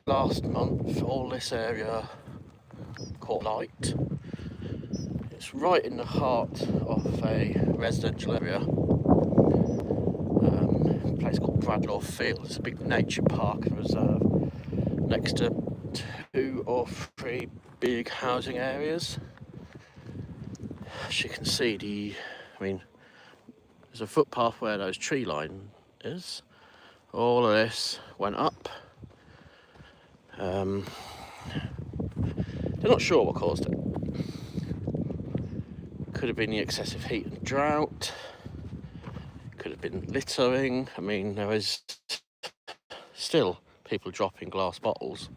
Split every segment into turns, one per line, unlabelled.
last month, all this area caught light. It's right in the heart of a residential area, a place called Bradlaugh Field. It's a big nature park and reserve next to 2 or 3 big housing areas. As you can see, there's a footpath where those tree line is. All of this went up. They're not sure what caused it. Could have been the excessive heat and drought. Could have been littering. There is still people dropping glass bottles.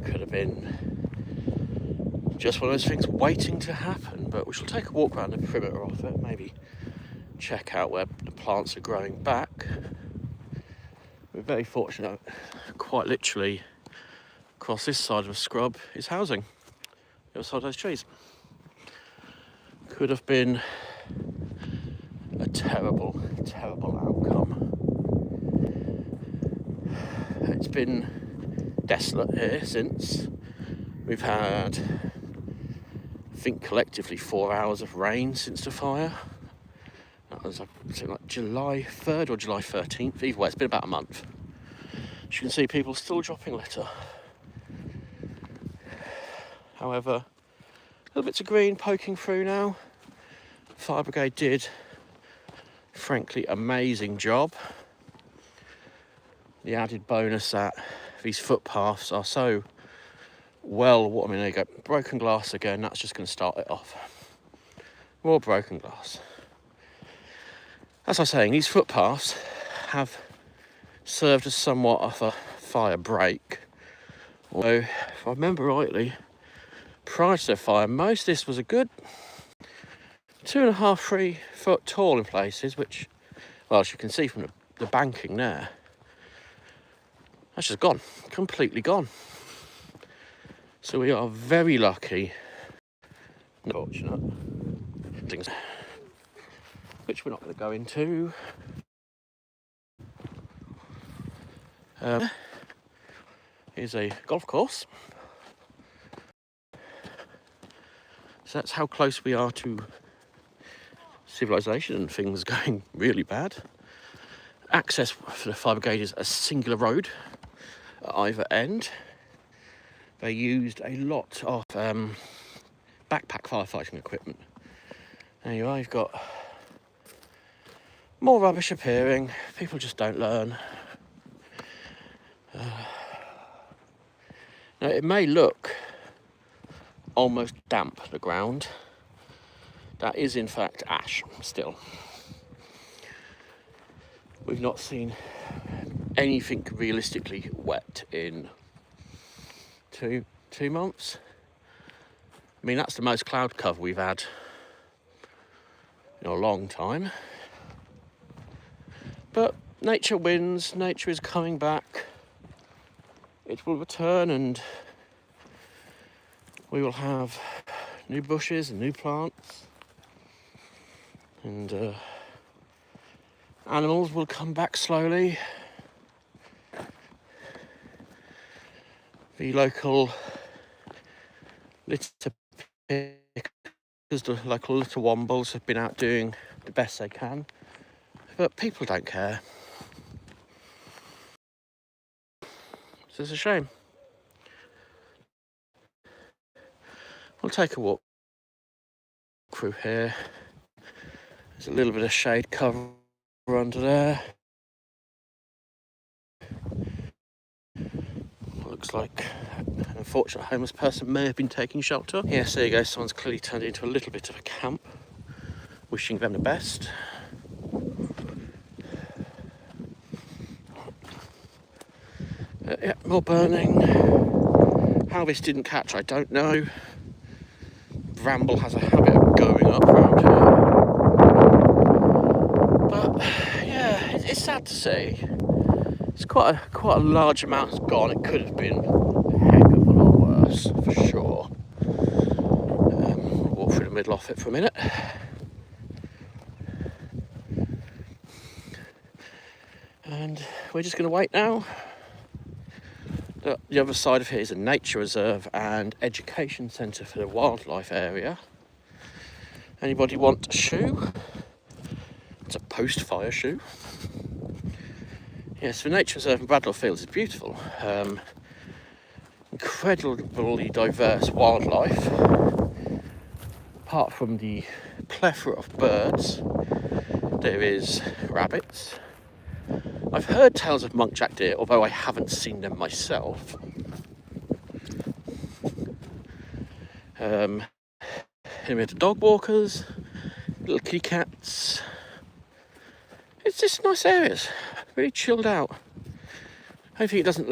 Could have been just one of those things waiting to happen, but we shall take a walk around the perimeter of it, maybe check out where the plants are growing back. We're very fortunate, quite literally across this side of a scrub is housing, the other side of those trees. Could have been a terrible, terrible outcome. It's been desolate here since. We've had, I think, collectively 4 hours of rain since the fire. That was like July 3rd or July 13th. Either way, it's been about a month. As you can see, people still dropping litter. However, little bits of green poking through now. Fire brigade did, frankly, amazing job. The added bonus that these footpaths are so well, there you go, broken glass again. That's just going to start it off. More broken glass. As I was saying, these footpaths have served as somewhat of a fire break. Although, if I remember rightly, prior to the fire, most of this was a good 2.5, 3 foot tall in places, which, well, as you can see from the banking there, that's just gone, completely gone. So we are very lucky, unfortunate things, which we're not going to go into. Here's a golf course. So that's how close we are to civilization and things going really bad. Access for the fire brigade is a singular road at either end. They used a lot of backpack firefighting equipment. There you are, you've got more rubbish appearing. People just don't learn. Now, it may look almost damp, the ground. That is in fact ash still. We've not seen anything realistically wet in two months. That's the most cloud cover we've had in a long time. But nature wins, nature is coming back. It will return and we will have new bushes and new plants. And animals will come back slowly. The local litter pickers, the local litter wombles have been out doing the best they can, but people don't care. So it's a shame. We'll take a walk through here. There's a little bit of shade cover under there. Looks like an unfortunate homeless person may have been taking shelter. Yes, there you go, someone's clearly turned it into a little bit of a camp. Wishing them the best. Yeah, more burning. How this didn't catch, I don't know. Bramble has a habit of going up around here. But yeah, it's sad to see. It's quite a large amount has gone. It could have been a heck of a lot worse, for sure. Walk through the middle of it for a minute. And we're just going to wait now. The other side of it is a nature reserve and education centre for the wildlife area. Anybody want a shoe? It's a post-fire shoe. Yes, the nature reserve in Bradlaugh Fields is beautiful. Incredibly diverse wildlife. Apart from the plethora of birds, there is rabbits. I've heard tales of muntjac deer, although I haven't seen them myself. And we have the dog walkers, little kitty cats. It's just nice areas, really chilled out. Hopefully it doesn't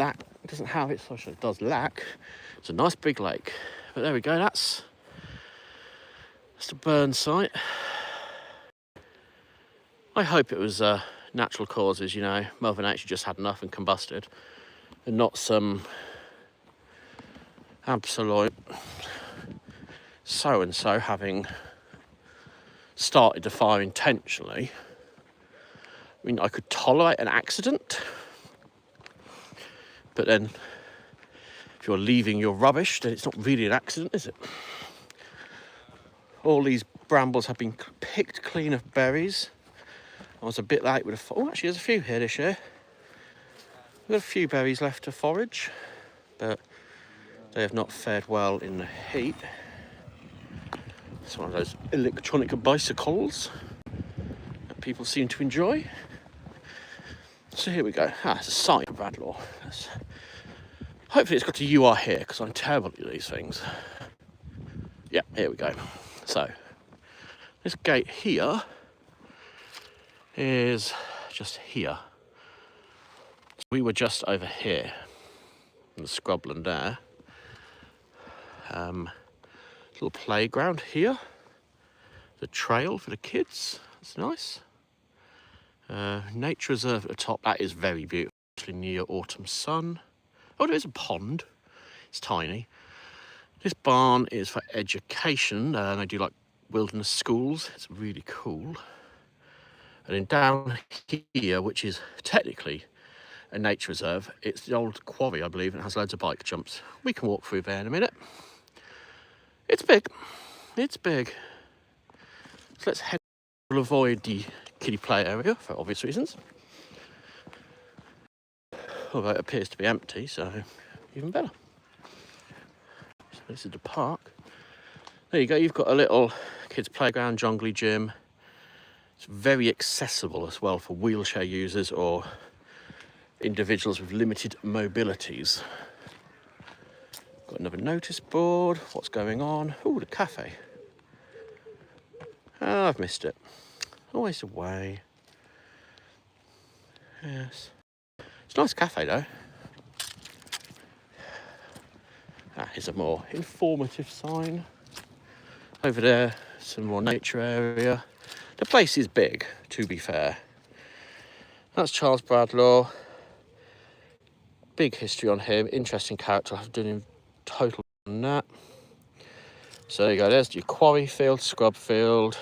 have it, so it does lack. It's a nice big lake. But there we go, that's the burn site. I hope it was natural causes, you know, Mother Nature just had enough and combusted, and not some absolute so-and-so having started the fire intentionally. I mean, I could tolerate an accident, but then if you're leaving your rubbish, then it's not really an accident, is it? All these brambles have been picked clean of berries. I was a bit late with oh, actually there's a few here this year. We've got a few berries left to forage, but they have not fared well in the heat. It's one of those electronic bicycles that people seem to enjoy. So here we go. It's a site of Bradlaugh. Hopefully it's got a UR here, because I'm terrible at these things. Yeah, here we go. So, this gate here is just here. We were just over here in the scrubland there. Little playground here. The trail for the kids. That's nice. Nature reserve at the top. That is very beautiful. Actually near autumn sun. Oh, there is a pond. It's tiny. This barn is for education. They do like wilderness schools. It's really cool. And then down here, which is technically a nature reserve, it's the old quarry, I believe, and it has loads of bike jumps. We can walk through there in a minute. It's big. It's big. So let's head. We'll avoid the kiddie play area for obvious reasons. Although it appears to be empty, so even better. So this is the park. There you go, you've got a little kids playground, jungly gym. It's very accessible as well for wheelchair users or individuals with limited mobilities. Got another notice board. What's going on? Oh, the cafe. Oh, I've missed it. Always away. Yes. It's a nice cafe though. Here's a more informative sign. Over there, some more nature area. The place is big, to be fair. That's Charles Bradlaugh. Big history on him. Interesting character. I've done in total on that. So there you go. There's your quarry field, scrub field,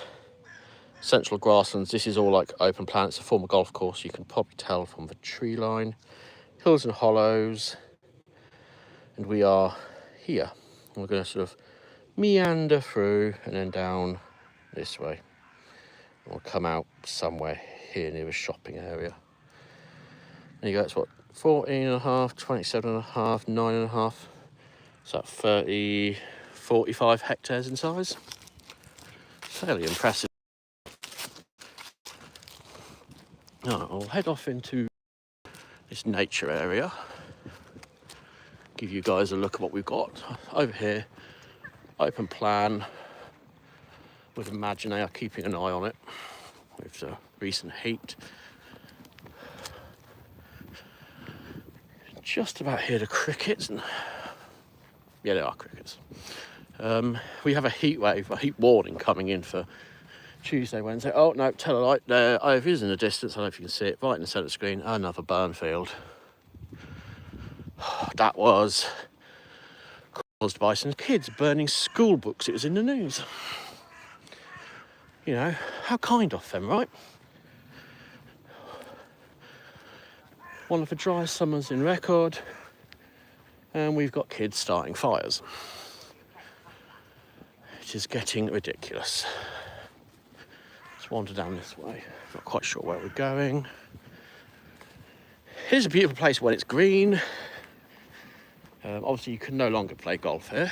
central grasslands. This is all like open plan. It's a former golf course. You can probably tell from the tree line. Hills and hollows. And we are here. And we're going to sort of meander through and then down this way. And we'll come out somewhere here near a shopping area. There you go. It's what, 14.5, 27.5, 9.5. So 30, 45 hectares in size. Fairly impressive. I'll head off into this nature area. Give you guys a look at what we've got over here. Open plan with Imagine they are keeping an eye on it with the recent heat. Just about hear the crickets, and yeah, there are crickets. We have a heat wave, a heat warning coming in for Tuesday, Wednesday. Oh no, tell a light there. Oh, it is in the distance. I don't know if you can see it, right in the centre screen. Another burn field. That was caused by some kids burning school books. It was in the news. You know, how kind of them, right? One of the driest summers in record, and we've got kids starting fires. It is getting ridiculous. Let's wander down this way. Not quite sure where we're going. Here's a beautiful place when it's green. Obviously you can no longer play golf here.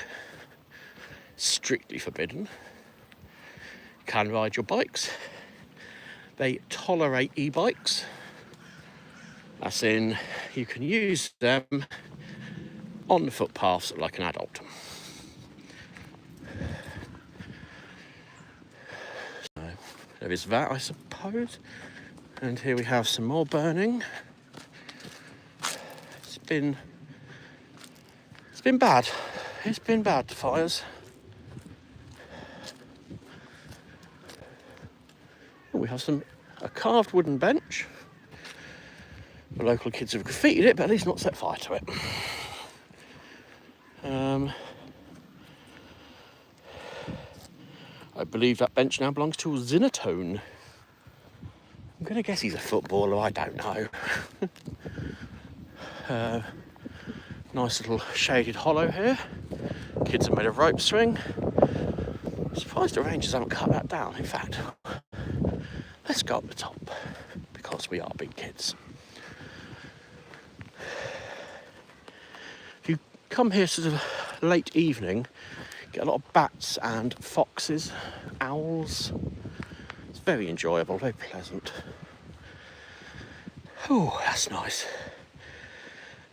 Strictly forbidden. You can ride your bikes. They tolerate e-bikes. As in, you can use them on the footpaths like an adult. So there is that, I suppose. And here we have some more burning. It's been bad. It's been bad, fires. Oh, we have a carved wooden bench. The local kids have graffitied it, but at least not set fire to it. I believe that bench now belongs to Zinatone. I'm going to guess he's a footballer, I don't know. Nice little shaded hollow here. Kids have made a rope swing. I'm surprised the rangers haven't cut that down. In fact, let's go up the top, because we are big kids. If you come here sort of late evening, get a lot of bats and foxes, owls. It's very enjoyable, very pleasant. Oh, that's nice.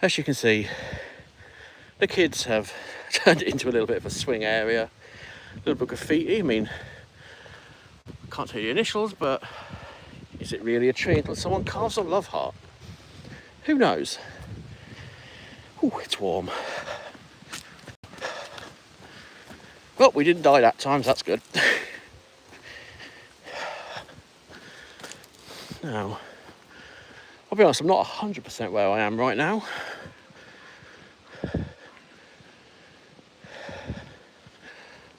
As you can see, the kids have turned it into a little bit of a swing area, a little bit of graffiti. I mean, can't tell you the initials, but is it really a tree until someone carves a love heart? Who knows? Oh, it's warm. Well, we didn't die that time, so that's good. Now, I'll be honest, I'm not 100% where I am right now.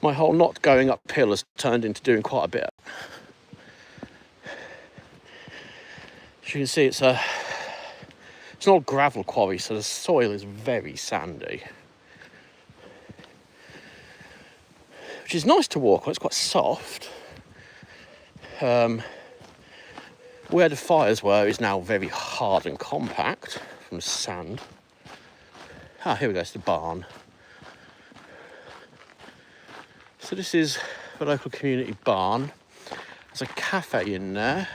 My whole not going uphill has turned into doing quite a bit. As you can see, it's an old gravel quarry, so the soil is very sandy. Which is nice to walk on, it's quite soft. Where the fires were is now very hard and compact from sand. Here we go, it's the barn. So this is the local community barn. There's a cafe in there,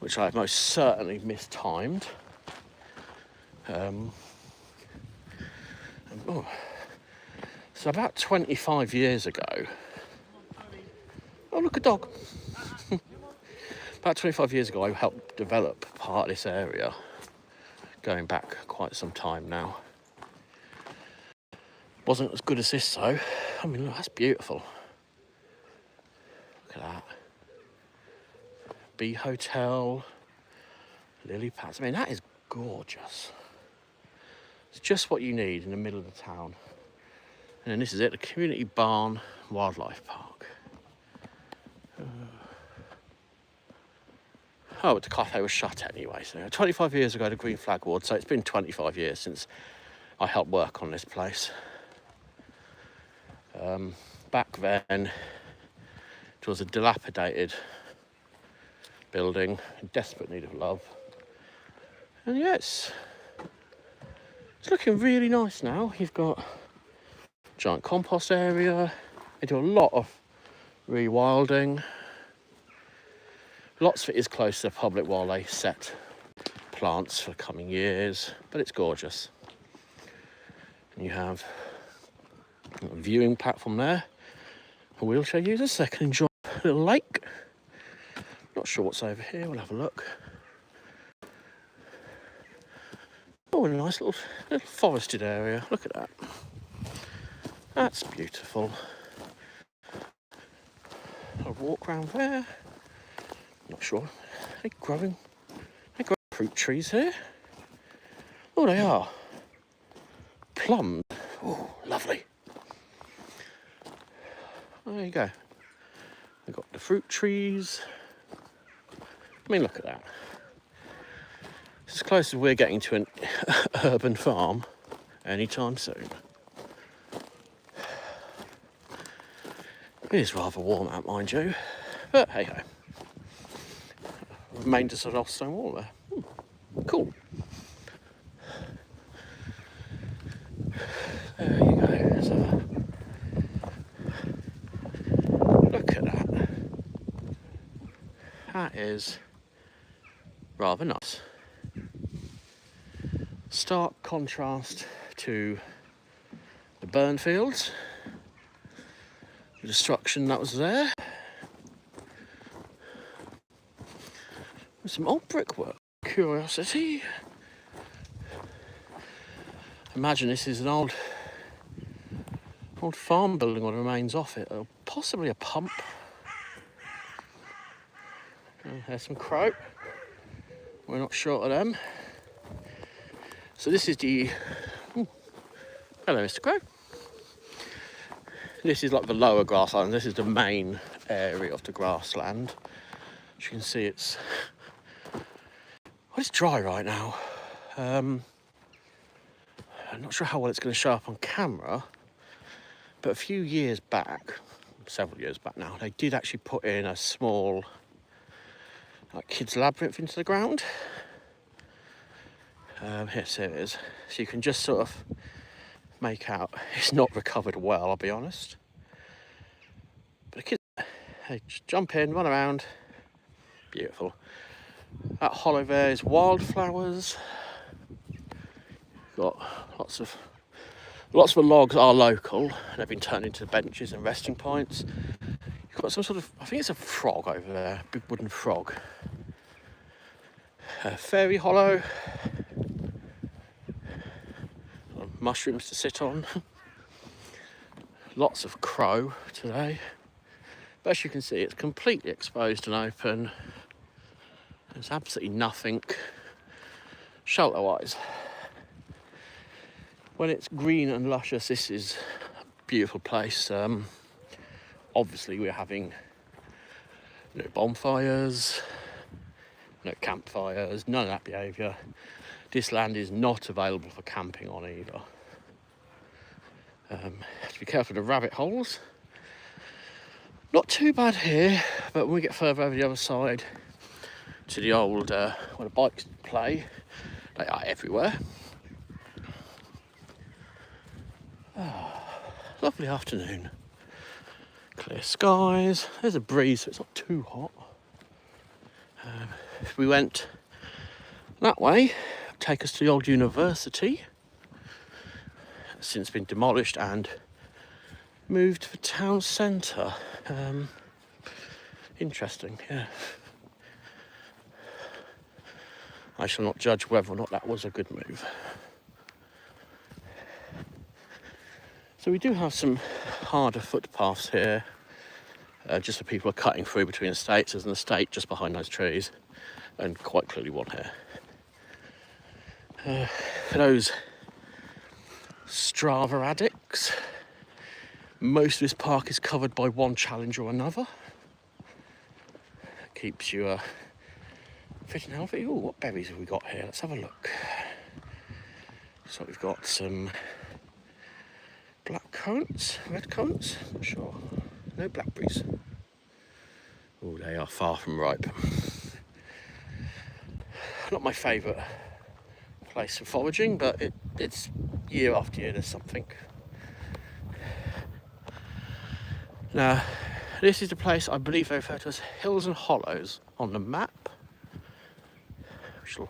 which I have most certainly mistimed. So about 25 years ago, oh look, a dog. About 25 years ago I helped develop part of this area, going back quite some time now. Wasn't as good as this though. I mean, look, that's beautiful. Look at that. Bee hotel, lily pads. I mean, that is gorgeous. It's just what you need in the middle of the town. And then this is it, the community barn wildlife park. Oh, but the cafe was shut anyway. So 25 years ago, the Green Flag Award. So it's been 25 years since I helped work on this place. Back then, it was a dilapidated building in desperate need of love. And yes, it's looking really nice now. You've got giant compost area. They do a lot of rewilding. Lots of it is close to the public while they set plants for coming years, but it's gorgeous. And you have a viewing platform there for wheelchair users so they can enjoy a little lake. Not sure what's over here, we'll have a look. Oh, a nice little forested area, look at that. That's beautiful. I'll walk around there. Not sure. They're growing fruit trees here. Oh, they are. Plums. Oh, lovely. There you go. We've got the fruit trees. I mean, look at that. It's as close as we're getting to an urban farm anytime soon. It is rather warm out, mind you, but hey ho. Remainders of old stone wall there. Cool. There you go. So, look at that. That is rather nice. Stark contrast to the burn fields, the destruction that was there. Some old brickwork. Curiosity. Imagine this is an old farm building, what remains off it, or possibly a pump. There's some crow. We're not short of them. So this is the... Ooh. Hello, Mr. Crow. This is like the lower grassland. This is the main area of the grassland. As you can see, it's dry right now. I'm not sure how well it's going to show up on camera, but a few years back, several years back now, they did actually put in a small kids' labyrinth into the ground. Here, so it is. So you can just sort of make out. It's not recovered well, I'll be honest. But the kids, they just jump in, run around. Beautiful. That hollow there is wildflowers. Got lots of the logs are local. They've been turned into benches and resting points. You've got some sort of, I think it's a frog over there, big wooden frog. Fairy hollow. Mushrooms to sit on. Lots of crow today. But as you can see, it's completely exposed and open. There's absolutely nothing shelter-wise. When it's green and luscious, this is a beautiful place. Obviously, we're having no bonfires, no campfires, none of that behaviour. This land is not available for camping on either. Have to be careful of the rabbit holes. Not too bad here, but when we get further over the other side to the old where the bikes play, they are everywhere. Lovely afternoon. Clear skies. There's a breeze, so it's not too hot. If we went that way, take us to the old university. It's since been demolished and moved to the town centre. Interesting, yeah. I shall not judge whether or not that was a good move. So we do have some harder footpaths here, just for people who are cutting through between estates. There's an estate just behind those trees, and quite clearly one here. For those Strava addicts, most of this park is covered by one challenge or another. It keeps you fit and healthy. Ooh, what berries have we got here? Let's have a look. So we've got some black currants, red currants, not sure. No blackberries. Oh, they are far from ripe. Not my favourite place for foraging, but it's year after year there's something. Now, this is the place I believe they refer to as Hills and Hollows on the map. We shall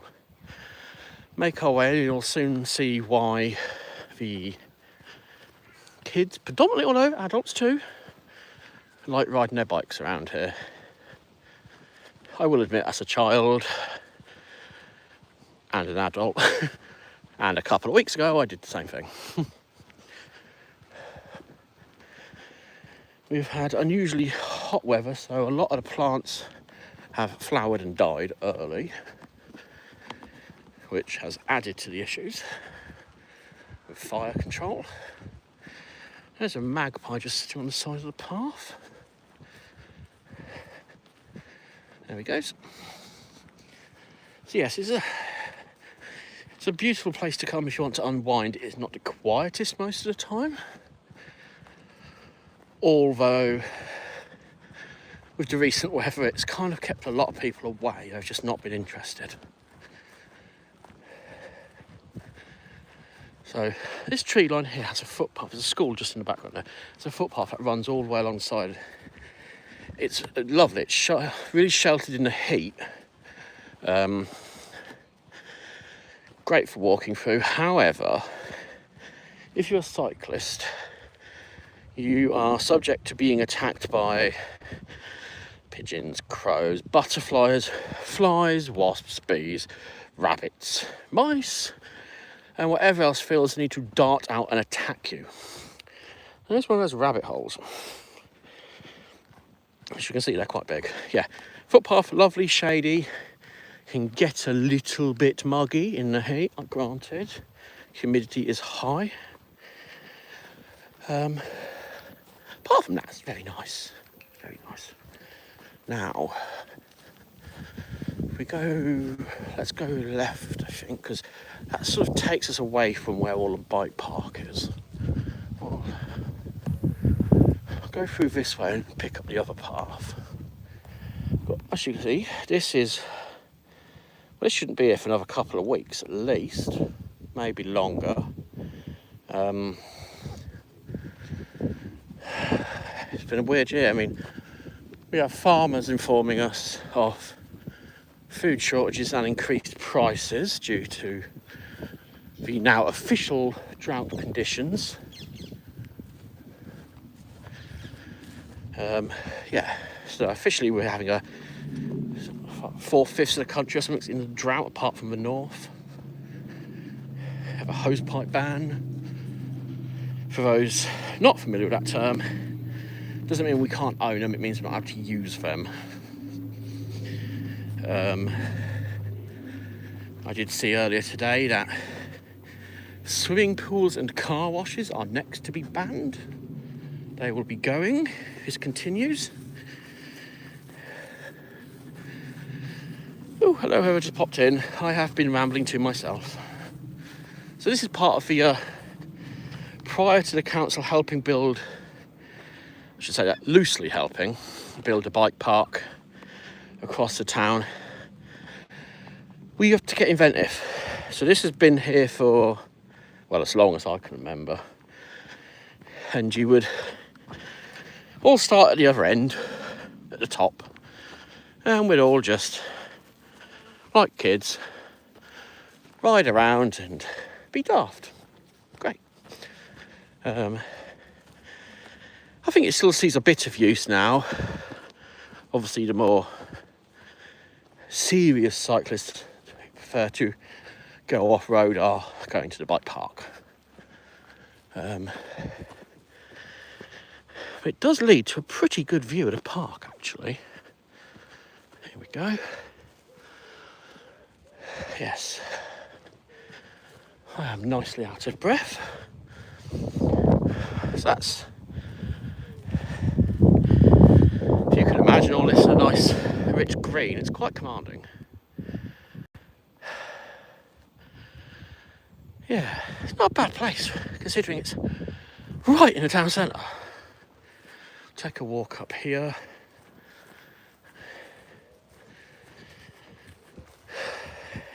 make our way and you'll soon see why the kids, predominantly, although adults too, like riding their bikes around here. I will admit, as a child and an adult, and a couple of weeks ago, I did the same thing. We've had unusually hot weather, so a lot of the plants have flowered and died early, which has added to the issues with fire control. There's a magpie just sitting on the side of the path. There he goes. So yes, it's It's a beautiful place to come if you want to unwind. It is not the quietest most of the time, although with the recent weather it's kind of kept a lot of people away. They've just not been interested. So this tree line here has a footpath. There's a school just in the background there. There's a footpath that runs all the way alongside. It's lovely. It's really sheltered in the heat. Great for walking through. However, if you're a cyclist, you are subject to being attacked by pigeons, crows, butterflies, flies, wasps, bees, rabbits, mice, and whatever else feels the need to dart out and attack you. And there's one of those rabbit holes. As you can see, they're quite big. Yeah, footpath, lovely, shady. Can get a little bit muggy in the heat, granted. Humidity is high. Apart from that, it's very nice. Very nice. Now, if we go, let's go left, I think, because that sort of takes us away from where all the bike park is. I'll go through this way and pick up the other path. But as you can see, this shouldn't be here for another couple of weeks at least, maybe longer. It's been a weird year. I mean, we have farmers informing us of food shortages and increased prices due to the now official drought conditions. So officially we're having 4/5 of the country or something in the drought, apart from the north. Have a hosepipe ban. For those not familiar with that term, doesn't mean we can't own them, it means we're not able to use them. I did see earlier today that swimming pools and car washes are next to be banned. They will be going if this continues. Oh, hello, whoever just popped in. I have been rambling to myself. So this is part of the, prior to the council helping build, I should say that, loosely helping build a bike park across the town, we have to get inventive. So this has been here for, well, as long as I can remember. And you would all start at the other end, at the top, and we'd all just, like kids, ride around and be daft. Great. I think it still sees a bit of use now. Obviously, the more serious cyclists who prefer to go off-road are going to the bike park. It does lead to a pretty good view of the park, actually. Here we go. Yes. I am nicely out of breath. So that's, if you can imagine all this in a nice rich green, it's quite commanding. Yeah, it's not a bad place considering it's right in the town centre. Take a walk up here.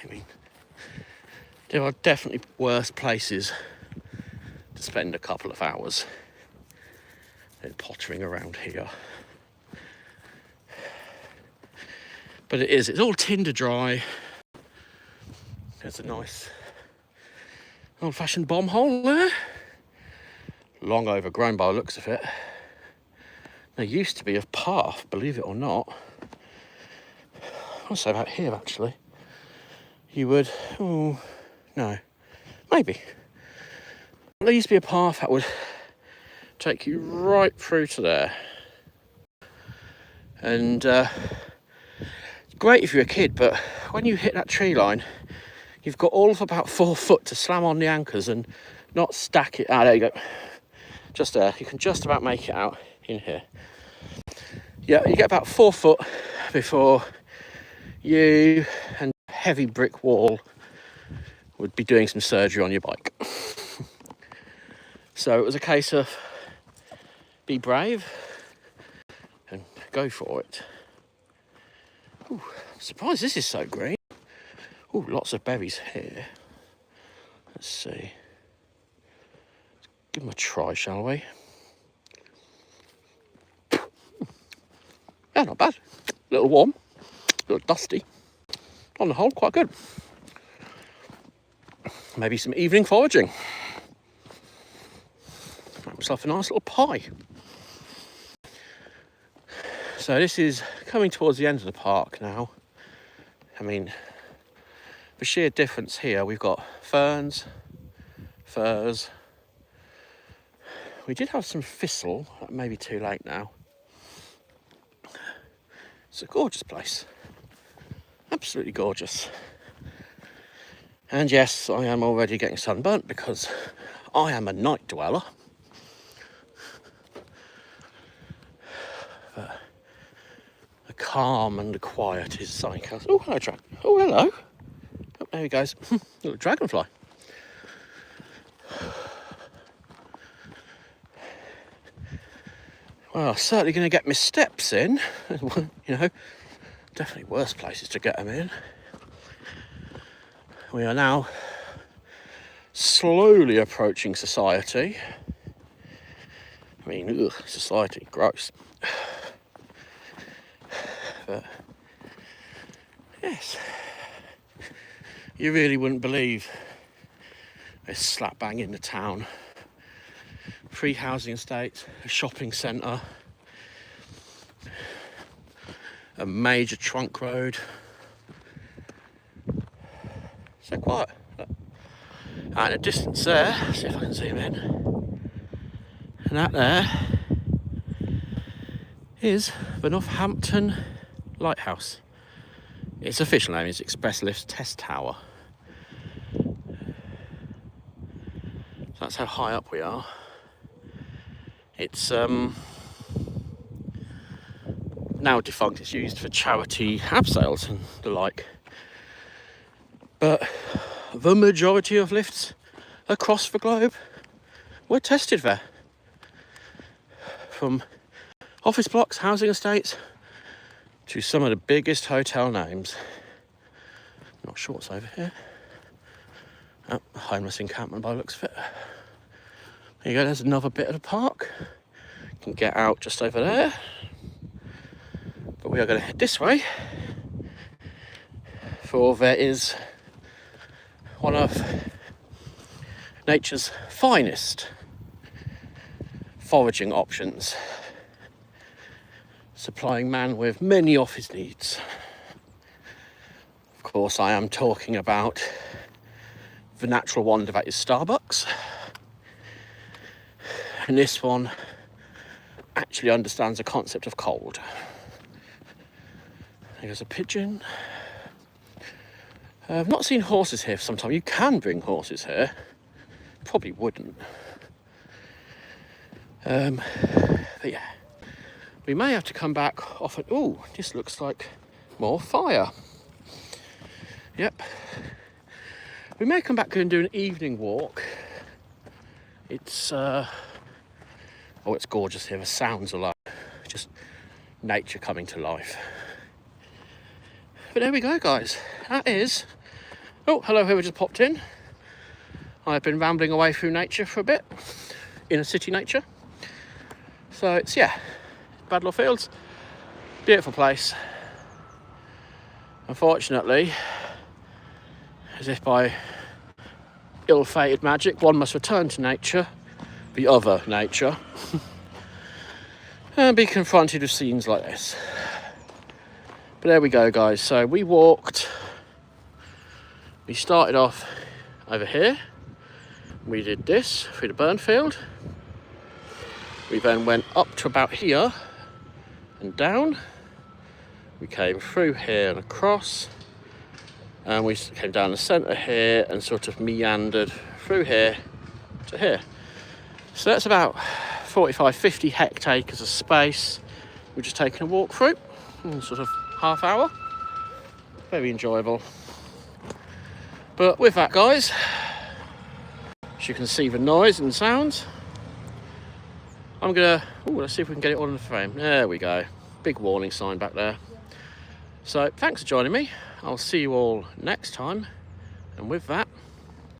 I mean, there are definitely worse places to spend a couple of hours than pottering around here. But it's all tinder dry. There's a nice old-fashioned bomb hole there. Long overgrown by the looks of it. There used to be a path, believe it or not. I'll say about here, actually. You would, oh, no, maybe. There used to be a path that would take you right through to there. And great if you're a kid, but when you hit that tree line, you've got all of about 4 foot to slam on the anchors and not stack it. Ah, there you go. Just there. You can just about make it out in here. Yeah, you get about 4 foot before you and a heavy brick wall would be doing some surgery on your bike. So it was a case of be brave and go for it. Ooh, I'm surprised this is so green. Ooh, lots of berries here. Let's see. Give them a try, shall we? Yeah, not bad. A little warm, a little dusty. On the whole, quite good. Maybe some evening foraging. Make myself a nice little pie. So this is coming towards the end of the park now. I mean, the sheer difference here, we've got ferns, firs. We did have some thistle, that may be too late now. It's a gorgeous place. Absolutely gorgeous. And yes, I am already getting sunburnt because I am a night dweller. But the calm and the quiet is something else. Oh, hello, dragon. Oh, hello. Oh, there he goes. Little dragonfly. Well, certainly going to get my steps in. You know, definitely worse places to get them in. We are now slowly approaching society. I mean, ugh, society, gross. But, yes, you really wouldn't believe this slap bang in the town. 3 housing estates, a shopping centre, a major trunk road. So quiet. And a distance there, see if I can zoom in. And that there is the Northampton Lighthouse. Its official name is Express Lifts Test Tower. That's how high up we are. It's now defunct. It's used for charity abseils and the like. But the majority of lifts across the globe were tested there. From office blocks, housing estates, to some of the biggest hotel names. Not sure what's over here. Oh, a homeless encampment by the looks of it. There you go, there's another bit of the park. You can get out just over there. But we are going to head this way. For there is one of nature's finest foraging options, supplying man with many of his needs. Of course, I am talking about the natural wonder that is Starbucks. And this one actually understands the concept of cold. There's a pigeon. I've not seen horses here for some time. You can bring horses here. Probably wouldn't. But yeah. We may have to come back off at... Ooh, this looks like more fire. Yep. We may come back and do an evening walk. It's... Oh, it's gorgeous here. The sounds are like just nature coming to life. But there we go, guys. That is... Oh, hello, whoever just popped in. I've been rambling away through nature for a bit. Inner city nature. So it's, yeah, Badlaw Fields. Beautiful place. Unfortunately, as if by ill-fated magic, one must return to nature, the other nature, and be confronted with scenes like this. But there we go, guys. So we started off over here. We did this through the burn field. We then went up to about here and down. We came through here and across. And we came down the centre here and sort of meandered through here to here. So that's about 45-50 hectares of space. We're just taking a walk through in sort of half hour. Very enjoyable. But with that, guys, as you can see the noise and sounds, I'm gonna, let's see if we can get it on the frame. There we go. Big warning sign back there. So thanks for joining me. I'll see you all next time. And with that,